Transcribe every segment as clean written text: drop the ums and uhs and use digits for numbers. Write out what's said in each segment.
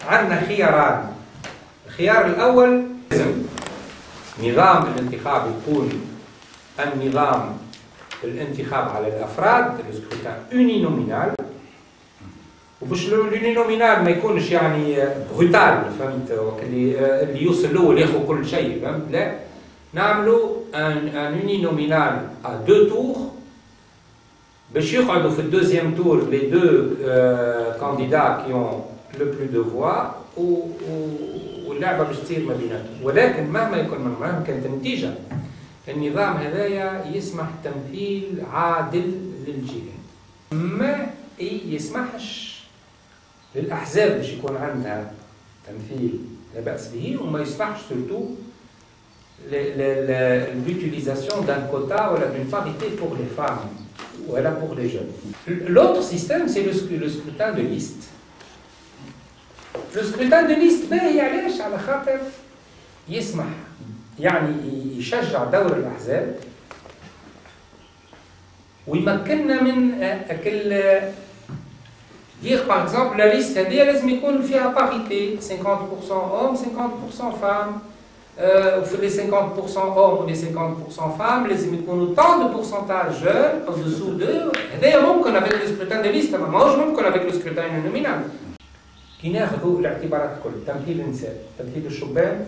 عندنا خياران. الخيار الأول لازم نظام الانتخاب يكون النظام الانتخاب على الأفراد، السكروتان اونينومينال، وباش اليونينومينال ما يكونش يعني بروتال، فهمت، اللي يوصل الاول ياخذ كل شيء، فهمت؟ لا، نعملوا ان يونينومينال ا دو تور باش يقعدوا في الدوزيام تور لي دو كانديدا كي اون لو بلو دو فوا واللعبه باش تصير ما بيناتهم. ولكن مهما يكون مهما كانت النتيجه، النظام هذايا يسمح تمثيل عادل للجهات، ما يسمحش للأحزاب باش يكون عندها تمثيل لا بأس به، وما يسمحش سورتو l'utilisation d'un quota ou d'une parité pour les femmes ou pour les jeunes. L'autre système, c'est le scrutin de liste. Le scrutin de liste باهي علاش؟ على خاطر يسمح يعني يشجع دور الأحزاب ويمكننا من أكل dire par exemple la liste هذه لازم يكون فيها parité 50% hommes 50% femmes وفي les 50% hommes و les 50% femmes لازم يكونوا tant de pourcentage jeunes en dessous d'eux. هذايا ممكن avec le scrutin de liste، ما ماهوش ممكن avec le scrutin nominal. كي ناخذوا الاعتبارات الكل، تمثيل النساء، تمثيل الشبان،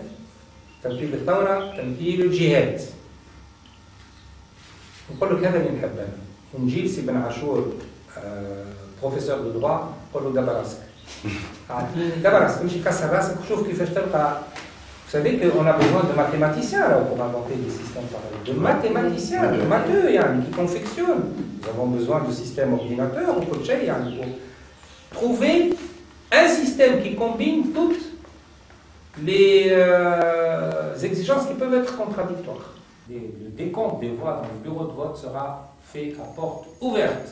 تمثيل الثورة، تمثيل الجهات، نقول لك هذا اللي نحب انا، ونجي سي بن عاشور بروفيسور دو دروا نقول له دابا راسك، اعطيني دابا راسك، امشي كسر راسك وشوف كيفاش تلقى. Vous savez qu'on a besoin de mathématiciens là, pour inventer des systèmes pareils. De mathématiciens, de matheux qui confectionnent. Nous avons besoin de systèmes ordinateurs ou pour trouver un système qui combine toutes les exigences qui peuvent être contradictoires. Le décompte des voix dans le bureau de vote sera fait à porte ouverte.